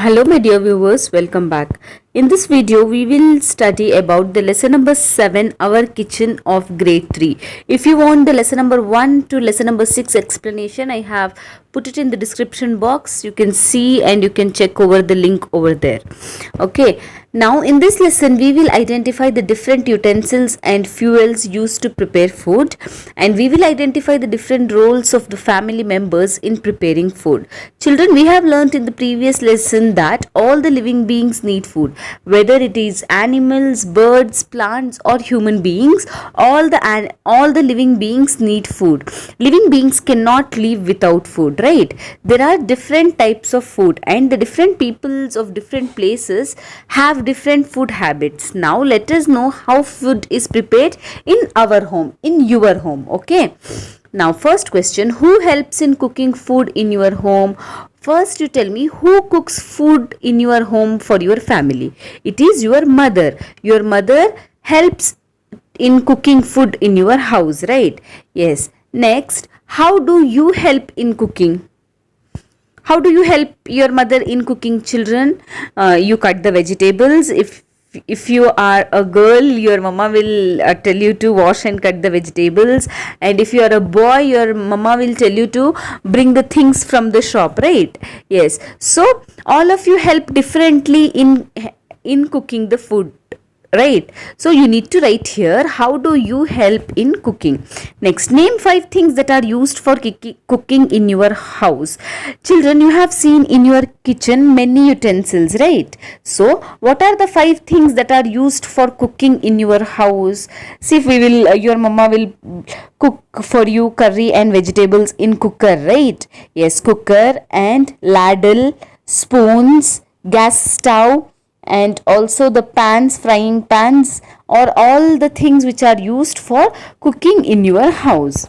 Hello my dear viewers, welcome back. In this video, we will study about the lesson number 7, Our Kitchen of grade 3. If you want the lesson number 1 to lesson number 6 explanation, I have put it in the description box. You can see and you can check over the link over there. Okay. Now in this lesson, we will identify the different utensils and fuels used to prepare food, and we will identify the different roles of the family members in preparing food. Children, we have learnt in the previous lesson that all the living beings need food, whether it is animals, birds, plants or human beings. All the living beings need food. Living beings cannot live without food, right? There are different types of food, and the different peoples of different places have different food habits. Now let us know how food is prepared in our home, in your home. Okay, now first question, who helps in cooking food in your home? First you tell me, who cooks food in your home for your family? It is your mother. Your mother helps in cooking food in your house, right? Yes. Next, how do you help in cooking? How do you help your mother in cooking, children? You cut the vegetables. If you are a girl, your mama will tell you to wash and cut the vegetables, and if you are a boy, your mama will tell you to bring the things from the shop, right? Yes. So all of you help differently in cooking the food, right? So you need to write here, how do you help in cooking? Next, name 5 things that are used for cooking in your house. Children, you have seen in your kitchen many utensils, right? So what are the 5 things that are used for cooking in your house? See, if we will your mama will cook for you curry and vegetables in cooker, right? Yes, cooker and ladle, spoons, gas stove, and also the pans, frying pans, or all the things which are used for cooking in your house.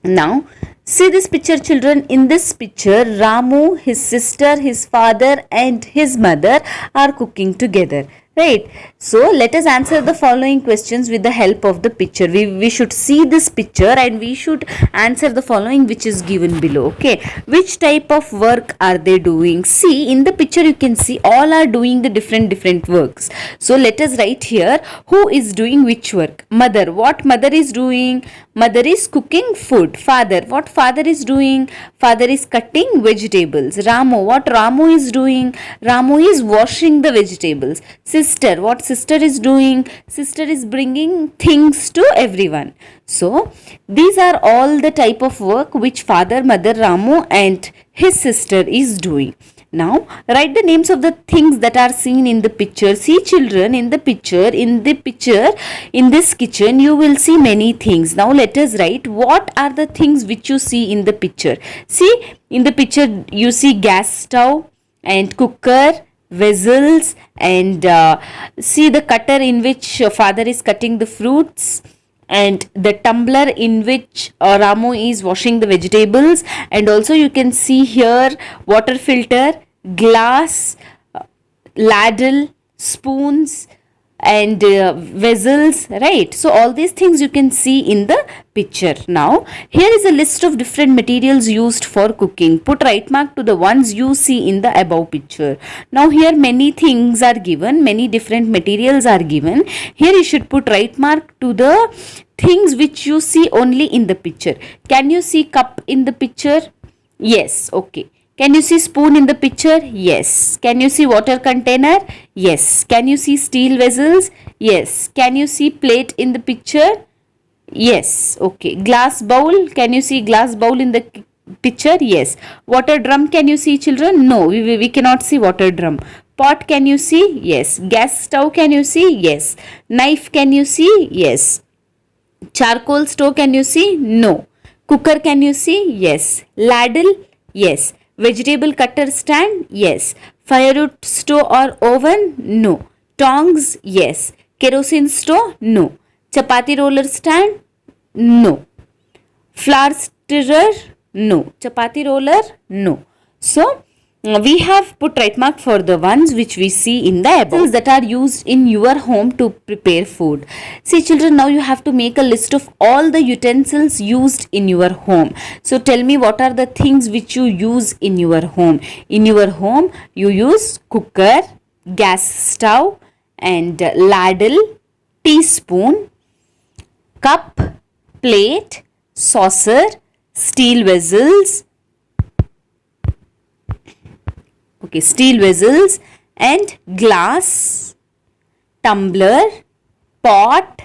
Now see this picture, children. In this picture, Ramu, his sister, his father and his mother are cooking together, right? So let us answer the following questions with the help of the picture. We should see this picture and we should answer the following which is given below. Okay, which type of work are they doing? See, in the picture you can see all are doing the different works. So let us write here, who is doing which work? Mother. What mother is doing? Mother is cooking food. Father. What father is doing? Father is cutting vegetables. Ramu. What Ramu is doing? Ramu is washing the vegetables. Sister. What sister is doing? Sister is bringing things to everyone. So these are all the type of work which father, mother, Ramu and his sister is doing. Now write the names of the things that are seen in the picture. See, children, in the picture, in this kitchen you will see many things. Now let us write, what are the things which you see in the picture? See, in the picture you see gas stove and cooker, vessels, and see the cutter in which father is cutting the fruits, and the tumbler in which Ramu is washing the vegetables, and also you can see here water filter, glass, ladle, spoons and vessels, right? So all these things you can see in the picture. Now here is a list of different materials used for cooking. Put right mark to the ones you see in the above picture. Now here many things are given, many different materials are given. Here you should put right mark to the things which you see only in the picture. Can you see cup in the picture? Yes. Okay. Can you see spoon in the picture? Yes. Can you see water container? Yes. Can you see steel vessels? Yes. Can you see plate in the picture? Yes. Okay. Glass bowl. Can you see glass bowl in the picture? Yes. Water drum. Can you see, children? No, we cannot see water drum. Pot. Can you see? Yes. Gas stove. Can you see? Yes. Knife. Can you see? Yes. Charcoal stove. Can you see? No. Cooker. Can you see? Yes. Ladle. Yes. Vegetable cutter stand? Yes. Firewood stove or oven? No. Tongs? Yes. Kerosene stove? No. Chapati roller stand? No. Flour stirrer? No. Chapati roller? No. So We have put right mark for the ones which we see in the above that are used in your home to prepare food. See children, now you have to make a list of all the utensils used in your home. So tell me, what are the things which you use in your home? In your home you use cooker, gas stove, and ladle, teaspoon, cup, plate, saucer, steel vessels, steel vessels, and glass, tumbler, pot,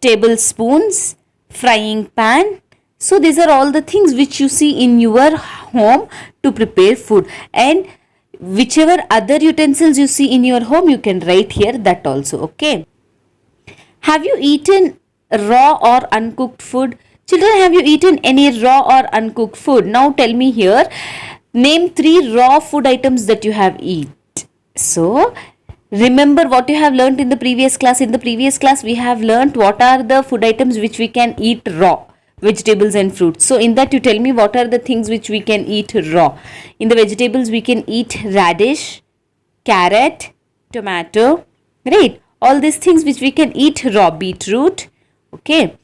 tablespoons, frying pan. So these are all the things which you see in your home to prepare food, and whichever other utensils you see in your home you can write here that also. Okay, have you eaten raw or uncooked food? Children, have you eaten any raw or uncooked food? Now tell me here, name 3 raw food items that you have eat. So remember what you have learnt in the previous class. In the previous class we have learnt what are the food items which we can eat raw, vegetables and fruits. So in that you tell me what are the things which we can eat raw. In the vegetables we can eat radish, carrot, tomato, right? All these things which we can eat raw. Beetroot. Okay,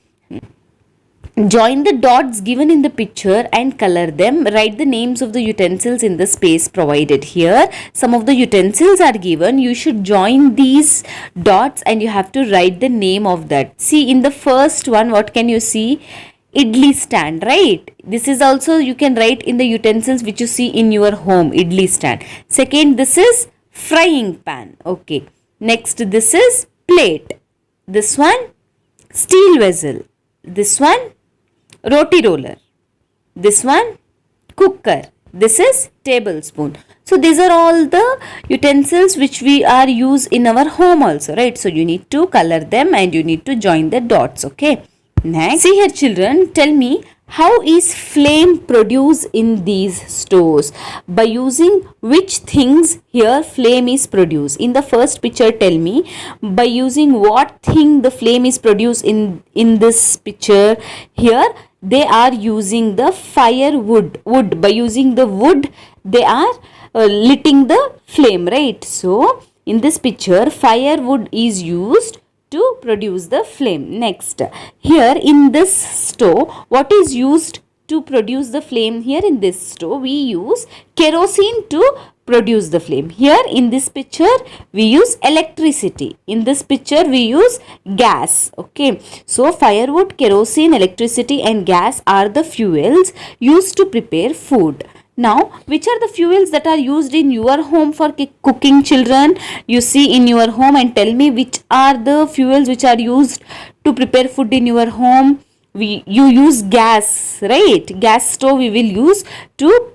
join the dots given in the picture and color them. Write the names of the utensils in the space provided here. Some of the utensils are given. You should join these dots and you have to write the name of that. See, in the first one, what can you see? Idli stand, right? This is also you can write in the utensils which you see in your home. Idli stand. Second, this is frying pan. Okay. Next, this is plate. This one, steel vessel. This one, roti roller. This one, cooker. This is tablespoon. So these are all the utensils which we are use in our home also, right? So you need to color them and you need to join the dots. Okay. Next, see here children, tell me, how is flame produced in these stoves? By using which things here flame is produced? In the first picture tell me, by using what thing the flame is produced in this picture. Here they are using the firewood. By using the wood they are lighting the flame, right? So in this picture firewood is used to produce the flame. Next, here in this stove, what is used to produce the flame? Here in this stove we use kerosene to produce the flame. Here in this picture we use electricity. In this picture we use gas. Okay, so firewood, kerosene, electricity and gas are the fuels used to prepare food. Now, which are the fuels that are used in your home for cooking, children? You see in your home and tell me which are the fuels which are used to prepare food in your home. You use gas, right? Gas stove we will use to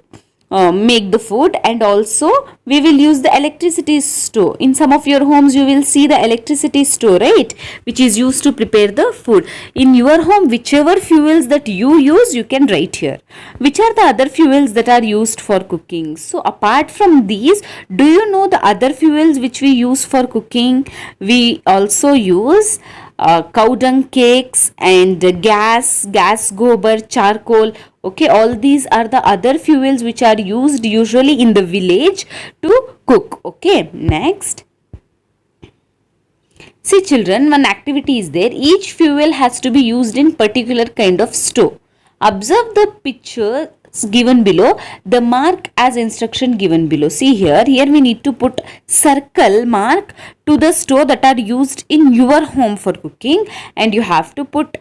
make the food, and also we will use the electricity stove. In some of your homes you will see the electricity stove, right, which is used to prepare the food. In your home, whichever fuels that you use you can write here. Which are the other fuels that are used for cooking? So apart from these, do you know the other fuels which we use for cooking? We also use cow dung cakes and gas gobar, charcoal. Okay, all these are the other fuels which are used usually in the village to cook. Okay, next, see children, one activity is there. Each fuel has to be used in particular kind of stove. Observe the picture given below, the mark as instruction given below. See here we need to put circle mark to the stove that are used in your home for cooking, and you have to put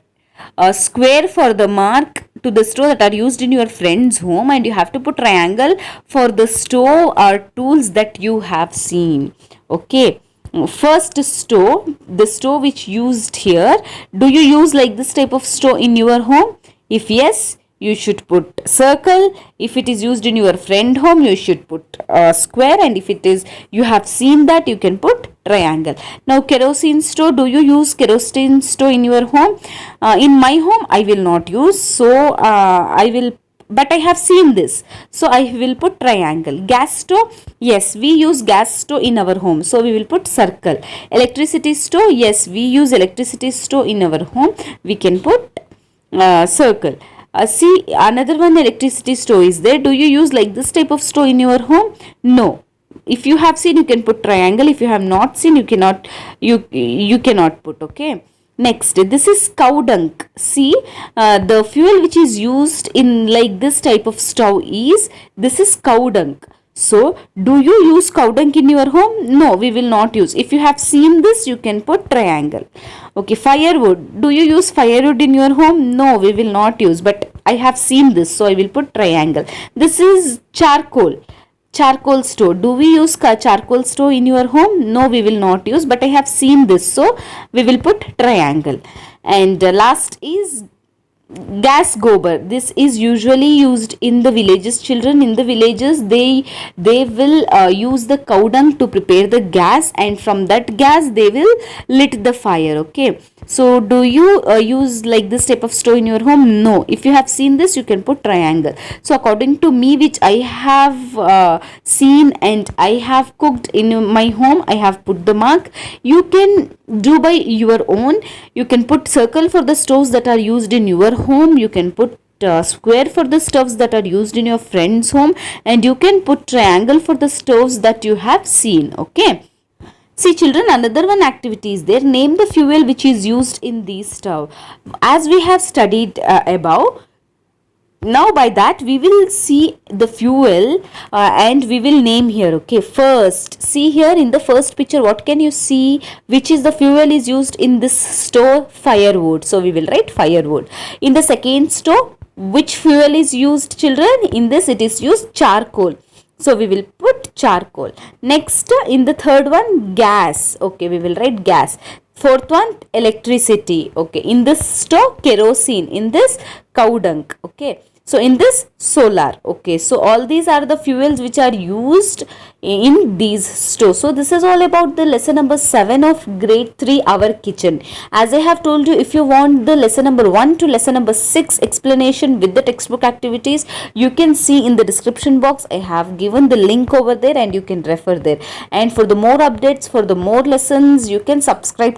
a square for the mark to the stove that are used in your friend's home, and you have to put triangle for the stove or tools that you have seen. Okay, first stove, the stove which used here, do you use like this type of stove in your home? If yes, you should put circle. If it is used in your friend home, you should put square, and if it is you have seen that, you can put triangle. Now kerosene stove, do you use kerosene stove in your home? In my home I will not use, so but I have seen this, so I will put triangle. Gas stove, yes, we use gas stove in our home, so we will put circle. Electricity stove, yes, we use electricity stove in our home, we can put circle. See, another one electricity stove is there. Do you use like this type of stove in your home? No. If you have seen, you can put triangle. If you have not seen, you cannot put. Okay. Next, this is cow dung. See, the fuel which is used in like this type of stove is, this is cow dung. So, do you use cow dung in your home? No, we will not use. If you have seen this, you can put triangle. Okay, firewood. Do you use firewood in your home? No, we will not use. But I have seen this, so I will put triangle. This is charcoal stove. Do we use charcoal stove in your home? No, we will not use, but I have seen this, so we will put triangle. And last is gas gobar. This is usually used in the villages. Children in the villages, they will use the cow dung to prepare the gas, and from that gas they will lit the fire. Okay, so do you use like this type of stove in your home? No. If you have seen this, you can put triangle. So according to me, which I have seen and I have cooked in my home, I have put the mark. You can do by your own. You can put circle for the stoves that are used in your home. You can put square for the stoves that are used in your friend's home, and you can put triangle for the stoves that you have seen. Okay. See children, another one activity is there. Name the fuel which is used in these stove. As we have studied above, now by that we will see the fuel and we will name here. Okay, first see here in the first picture, what can you see, which is the fuel is used in this stove? Firewood. So we will write firewood. In the second stove, which fuel is used, children? In this it is used charcoal. So we will put charcoal. Next, in the third one, gas. Okay, we will write gas. Fourth one, electricity. Okay, in this stove, kerosene. In this, cow dung. Okay, so in this, solar. Okay, so all these are the fuels which are used in these stoves. So this is all about the lesson number 7 of grade 3, our kitchen. As I have told you, if you want the lesson number 1 to lesson number 6 explanation with the textbook activities, you can see in the description box. I have given the link over there and you can refer there. And for the more updates, for the more lessons, you can subscribe